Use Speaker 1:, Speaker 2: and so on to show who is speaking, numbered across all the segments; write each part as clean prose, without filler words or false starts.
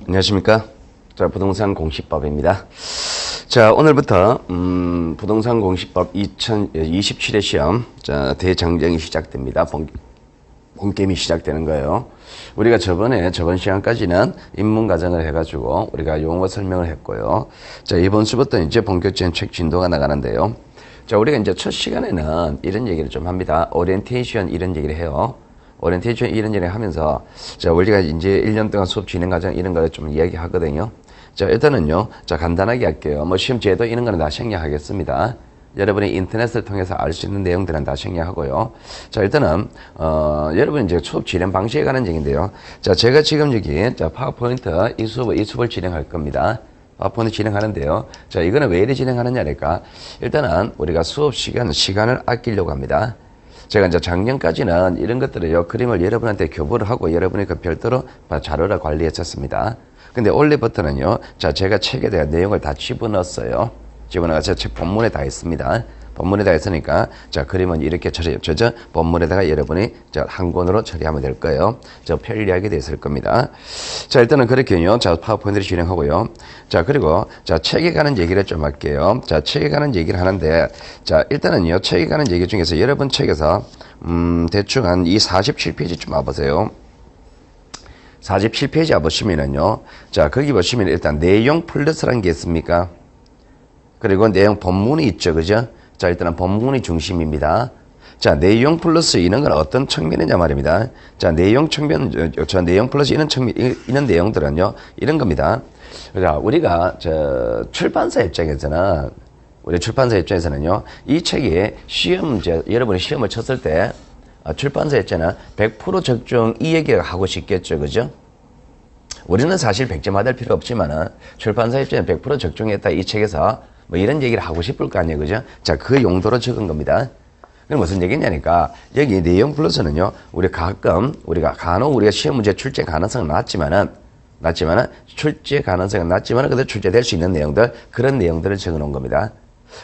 Speaker 1: 안녕하십니까. 자, 부동산 공시법입니다. 자, 오늘부터, 부동산 공시법 2027회 시험, 자, 대장정이 시작됩니다. 본게임이 시작되는 거예요. 우리가 저번 시간까지는 입문 과정을 해가지고 우리가 용어 설명을 했고요. 자, 이번 수부터 이제 본격적인 책 진도가 나가는데요. 자, 우리가 이제 첫 시간에는 이런 얘기를 좀 합니다. 오리엔테이션 이런 얘기를 해요. 오리엔테이션 이런 얘기를 하면서, 자, 우리가 이제 1년 동안 수업 진행 과정 이런 거를 좀 이야기 하거든요. 자, 일단은요, 자, 간단하게 할게요. 뭐, 시험 제도 이런 거는 다 생략하겠습니다. 여러분이 인터넷을 통해서 알 수 있는 내용들은 다 생략하고요. 자, 일단은, 여러분 이제 수업 진행 방식에 관한 얘기인데요. 자, 제가 지금 여기, 자, 파워포인트 이 수업을 진행할 겁니다. 파워포인트 진행하는데요. 자, 이거는 왜 이렇게 진행하느냐니까, 일단은 우리가 수업 시간을 아끼려고 합니다. 제가 이제 작년까지는 이런 것들을요, 그림을 여러분한테 교부를 하고 여러분이 그 별도로 자료를 관리했었습니다. 근데 올해부터는요, 자, 제가 책에 대한 내용을 다 집어넣었어요. 집어넣어서 책 본문에 다 있습니다. 본문에 다 있으니까, 자, 그림은 이렇게 저 본문에다가 여러분이 한 권으로 처리하면 될 거예요. 편리하게 되어 있을 겁니다. 자, 일단은 그렇게요. 자, 파워포인트를 진행하고요. 자, 그리고, 자, 책에 관한 얘기를 좀 할게요. 자, 책에 관한 얘기를 하는데, 자, 일단은요, 책에 관한 얘기 중에서 여러분 책에서, 대충 한 이 47페이지 좀 와보세요. 47페이지 와보시면은요, 자, 거기 보시면 일단 내용 플러스라는 게 있습니까? 그리고 내용 본문이 있죠, 그죠? 자, 일단은 본문이 중심입니다. 자, 내용 플러스 이런 건 어떤 측면이냐 말입니다. 자, 내용 플러스 이런 내용들은요, 이런 겁니다. 자, 우리가, 출판사 입장에서는요, 이 책이 여러분이 시험을 쳤을 때, 출판사 입장은 100% 적중 이 얘기를 하고 싶겠죠, 그죠? 우리는 사실 100점 받을 필요 없지만은, 출판사 입장에 100% 적중했다, 이 책에서, 뭐 이런 얘기를 하고 싶을 거 아니에요, 그죠? 자, 그 용도로 적은 겁니다. 그럼 무슨 얘기냐니까, 여기 내용 플러스는요, 우리가 간혹 우리가 시험 문제 출제 가능성은 낮지만은, 그래도 출제될 수 있는 내용들, 그런 내용들을 적어 놓은 겁니다.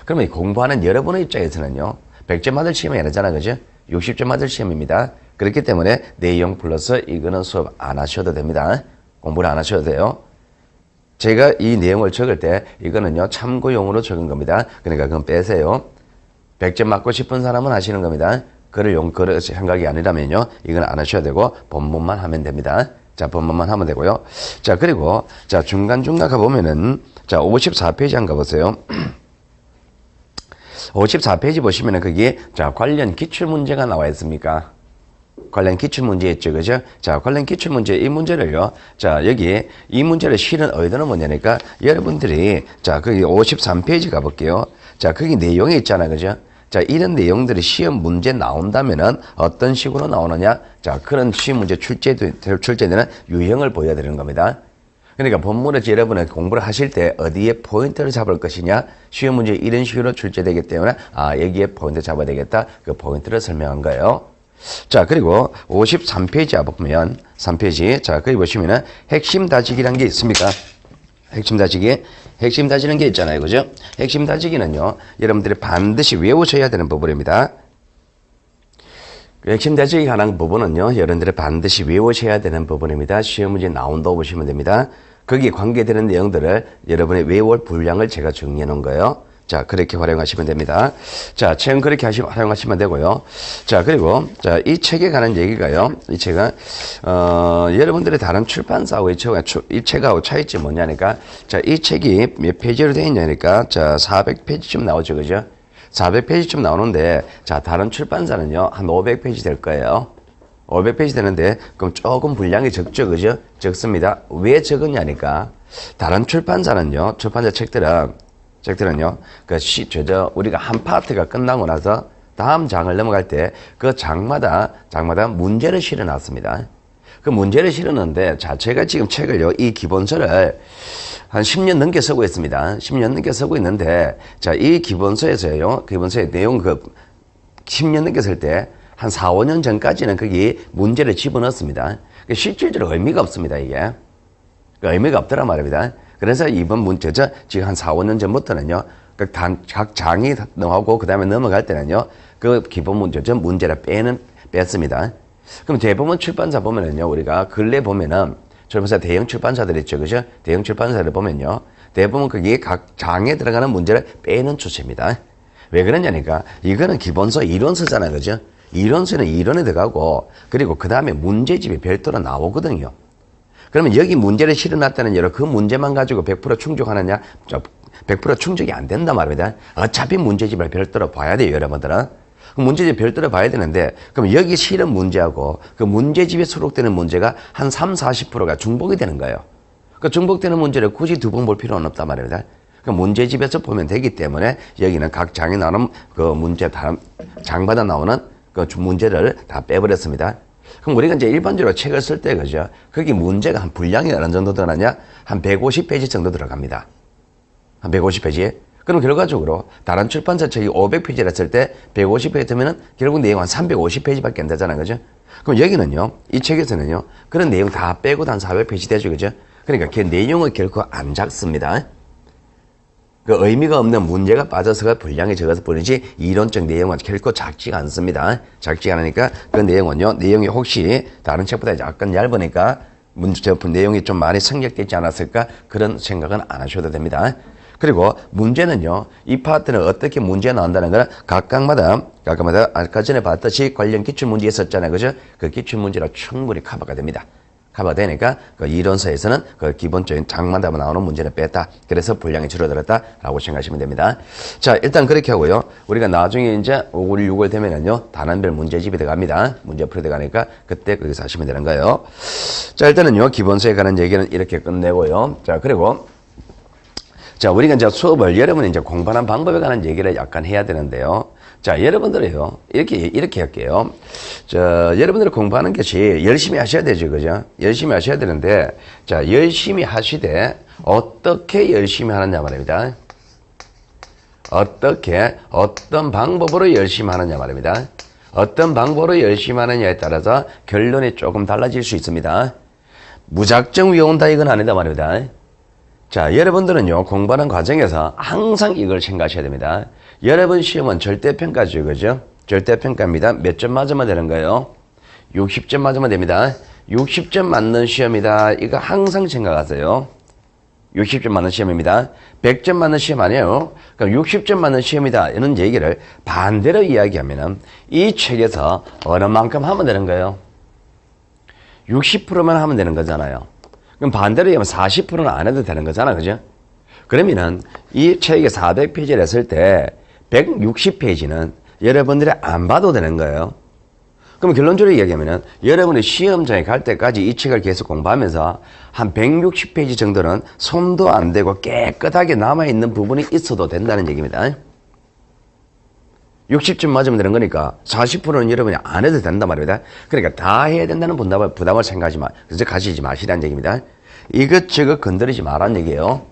Speaker 1: 그러면 공부하는 여러분의 입장에서는요, 100점 받을 시험이 아니잖아, 그죠? 60점 받을 시험입니다. 그렇기 때문에 내용 플러스 이거는 수업 안 하셔도 됩니다. 공부를 안 하셔도 돼요. 제가 이 내용을 적을 때 이거는요, 참고용으로 적은 겁니다. 그러니까 그건 빼세요. 100점 맞고 싶은 사람은 하시는 겁니다. 그럴 생각이 아니라면요, 이건 안 하셔야 되고 본문만 하면 됩니다. 자, 본문만 하면 되고요. 자, 그리고 자, 중간중간 가보면은, 자, 54페이지 한번 가보세요. 54페이지 보시면은 거기에, 자, 관련 기출문제가 나와 있습니까? 관련 기출문제 있죠, 그죠? 자, 관련 기출문제, 이 문제를요, 자, 여기, 이 문제를 실은 의도는 뭐냐니까, 여러분들이, 자, 거기 53페이지 가볼게요. 자, 거기 내용이 있잖아, 그죠? 자, 이런 내용들이 시험 문제 나온다면은 어떤 식으로 나오느냐? 자, 그런 시험 문제 출제되는 유형을 보여야 되는 겁니다. 그러니까 본문에서 여러분은 공부를 하실 때 어디에 포인트를 잡을 것이냐? 시험 문제 이런 식으로 출제되기 때문에, 여기에 포인트 잡아야 되겠다. 그 포인트를 설명한 거예요. 자, 그리고 53페이지 보면 3페이지. 자, 거기 보시면은 핵심 다지기란 게 있습니까? 핵심 다지는 게 있잖아요. 그죠? 핵심 다지기는요, 여러분들이 반드시 외우셔야 되는 부분입니다. 핵심 다지기 관한 부분은요, 여러분들이 반드시 외우셔야 되는 부분입니다. 시험 문제 나온다고 보시면 됩니다. 거기에 관계되는 내용들을 여러분이 외울 분량을 제가 정리해 놓은 거예요. 자, 그렇게 활용하시면 됩니다. 자, 책은 그렇게 활용하시면 되고요. 자, 그리고, 자, 이 책에 관한 얘기가요. 이 책은, 여러분들의 다른 출판사하고 이 책하고 차이점이 뭐냐니까, 자, 이 책이 몇 페이지로 되어 있냐니까, 자, 400페이지쯤 나오죠, 그죠? 400페이지쯤 나오는데, 자, 다른 출판사는요, 한 500페이지 될 거예요. 500페이지 되는데, 그럼 조금 분량이 적죠, 그죠? 적습니다. 왜 적었냐니까, 다른 출판사는요, 출판사 책들은요, 우리가 한 파트가 끝나고 나서 다음 장을 넘어갈 때 그 장마다 문제를 실어 놨습니다. 그 문제를 실어 놨는데, 자, 제가 지금 책을요, 이 기본서를 한 10년 넘게 쓰고 있습니다. 10년 넘게 쓰고 있는데, 자, 이 기본서의 내용 10년 넘게 쓸 때 한 4, 5년 전까지는 거기 문제를 집어넣습니다. 실질적으로 의미가 없습니다, 이게. 의미가 없더란 말입니다. 그래서 이번 문제죠. 지금 한 4, 5년 전부터는요, 각 장이 나오고, 그 다음에 넘어갈 때는요, 그 기본 문제죠. 문제를 뺐습니다. 그럼 대부분 출판사 보면은요, 우리가 근래 보면은, 출판사 대형 출판사들 있죠, 그죠? 대형 출판사를 보면요, 대부분 그게 각 장에 들어가는 문제를 빼는 추세입니다. 왜 그러냐니까 이거는 기본서 이론서잖아요, 그죠? 이론서는 이론에 들어가고 그리고 그 다음에 문제집이 별도로 나오거든요. 그러면 여기 문제를 실어놨다는 예로 그 문제만 가지고 100% 충족하느냐? 100% 충족이 안 된단 말입니다. 어차피 문제집을 별도로 봐야 돼요, 여러분들은. 문제집 별도로 봐야 되는데, 그럼 여기 실은 문제하고 그 문제집에 수록되는 문제가 한 30~40%가 중복이 되는 거예요. 그 중복되는 문제를 굳이 두 번 볼 필요는 없단 말입니다. 그 문제집에서 보면 되기 때문에 여기는 각 장에 나오는 그 문제, 장마다 나오는 그 문제를 다 빼버렸습니다. 그럼 우리가 이제 일반적으로 책을 쓸 때, 그죠? 거기 문제가 한 분량이 어느 정도 들어가냐? 한 150페이지 정도 들어갑니다. 한 150페이지. 그럼 결과적으로 다른 출판사 책이 500페이지를 했을 때 150페이지면은 결국 내용 한 350페이지밖에 안 되잖아요, 그죠? 그럼 여기는요, 이 책에서는요, 그런 내용 다 빼고 한 400페이지 되죠, 그죠? 그러니까 그 내용은 결코 안 작습니다. 그 의미가 없는 문제가 빠져서가 분량이 적어서 뿐이지 이론적 내용은 결코 작지가 않습니다. 작지가 않으니까 그 내용은요, 내용이 혹시 다른 책보다 약간 얇으니까 문제 내용이 좀 많이 생략되지 않았을까 그런 생각은 안 하셔도 됩니다. 그리고 문제는요, 이 파트는 어떻게 문제 나온다는 거는 각각마다 아까 전에 봤듯이 관련 기출문제 있었잖아요, 그죠? 그 기출문제로 충분히 커버가 됩니다. 커버되니까 그 이론서에서는 그 기본적인 장마다 나오는 문제를 뺐다. 그래서 분량이 줄어들었다라고 생각하시면 됩니다. 자, 일단 그렇게 하고요. 우리가 나중에 이제 5월, 6월 되면은요, 단원별 문제집이 들어갑니다. 문제 풀이 들어가니까 그때 거기서 하시면 되는 거예요. 자, 일단은요, 기본서에 관한 얘기는 이렇게 끝내고요. 자, 그리고 자, 우리가 이제 수업을 여러분이 이제 공부하는 방법에 관한 얘기를 약간 해야 되는데요. 자, 여러분들이요. 이렇게 할게요. 자, 여러분들이 공부하는 것이 열심히 하셔야 되죠. 그죠? 열심히 하셔야 되는데, 자, 열심히 하시되, 어떻게 열심히 하느냐 말입니다. 어떤 방법으로 열심히 하느냐 말입니다. 어떤 방법으로 열심히 하느냐에 따라서 결론이 조금 달라질 수 있습니다. 무작정 외운다 이건 아니다 말입니다. 자, 여러분들은요, 공부하는 과정에서 항상 이걸 생각하셔야 됩니다. 여러분 시험은 절대평가죠, 그죠? 절대평가입니다. 몇 점 맞으면 되는 거예요? 60점 맞으면 됩니다. 60점 맞는 시험이다. 이거 항상 생각하세요. 60점 맞는 시험입니다. 100점 맞는 시험 아니에요. 그럼 60점 맞는 시험이다. 이런 얘기를 반대로 이야기하면 이 책에서 어느 만큼 하면 되는 거예요? 60%만 하면 되는 거잖아요. 그럼 반대로 얘기하면 40%는 안 해도 되는 거잖아, 그죠? 그러면은 이 책에 400페이지를 했을 때 160페이지는 여러분들이 안 봐도 되는 거예요. 그럼 결론적으로 얘기하면은 여러분이 시험장에 갈 때까지 이 책을 계속 공부하면서 한 160페이지 정도는 손도 안 대고 깨끗하게 남아있는 부분이 있어도 된다는 얘기입니다. 60점 맞으면 되는 거니까 40%는 여러분이 안 해도 된단 말입니다. 그러니까 다 해야 된다는 부담을 생각하지 그래서 가지지 마시라는 얘기입니다. 이것저것 건드리지 말라는 얘기예요.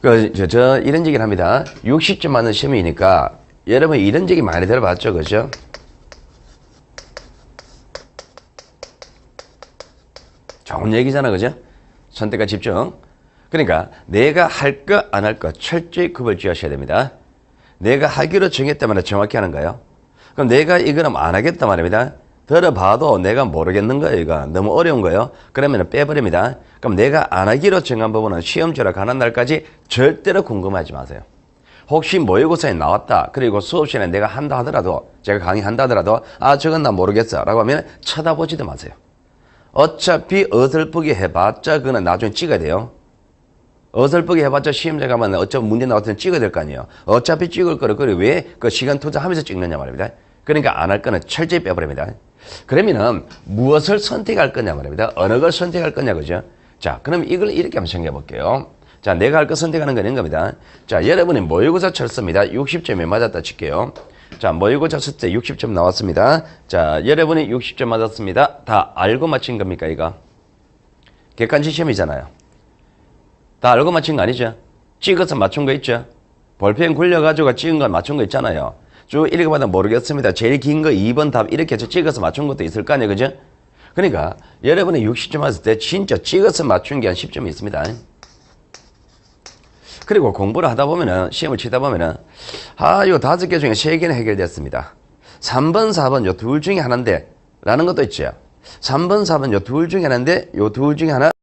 Speaker 1: 이런 얘기를 합니다. 60점 맞는 시험이니까 여러분 이런 얘기 많이 들어봤죠, 그죠? 좋은 얘기잖아, 그죠? 선택과 집중. 그러니까 내가 할 거 안 할 거 철저히 구별 지으셔야 됩니다. 내가 하기로 정했다면 정확히 하는 거예요. 그럼 내가 이거는 안 하겠다 말입니다. 들어봐도 내가 모르겠는 거예요. 이거 너무 어려운 거예요. 그러면 빼버립니다. 그럼 내가 안 하기로 정한 부분은 시험지로 가는 날까지 절대로 궁금하지 마세요. 혹시 모의고사에 나왔다. 그리고 수업 시간에 내가 한다 하더라도, 제가 강의한다 하더라도 저건 나 모르겠어 라고 하면 쳐다보지도 마세요. 어차피 어설프게 해봤자 그거는 나중에 찍어야 돼요. 어설프게 해봤자 시험장 가면 어차피 문제 나왔을 때 찍어야 될 거 아니에요. 어차피 찍을 거를 왜 그 시간 투자하면서 찍느냐 말입니다. 그러니까 안 할 거는 철저히 빼버립니다. 그러면은 무엇을 선택할 거냐 말입니다. 어느 걸 선택할 거냐, 그죠? 자, 그럼 이걸 이렇게 한번 생각해 볼게요. 자, 내가 할 거 선택하는 거 있는 겁니다. 자, 여러분이 모의고사 쳤습니다. 60점이 맞았다 칠게요. 자, 모의고사 쳤을 때 60점 나왔습니다. 자, 여러분이 60점 맞았습니다. 다 알고 맞힌 겁니까, 이거? 객관식 시험이잖아요. 다 알고 맞힌 거 아니죠? 찍어서 맞춘 거 있죠? 볼펜 굴려가지고 찍은 거 맞춘 거 있잖아요. 쭉 읽어봐도 모르겠습니다. 제일 긴 거 2번 답 이렇게 해서 찍어서 맞춘 것도 있을 거 아니에요, 그죠? 그러니까 여러분이 60점 맞을 때 진짜 찍어서 맞춘 게 한 10점이 있습니다. 그리고 공부를 하다 보면은, 시험을 치다 보면은, 요 5개 중에 3개는 해결됐습니다. 3번, 4번 요 둘 중에 하나인데, 라는 것도 있죠. 3번, 4번 요 둘 중에 하나인데, 요 둘 중에 하나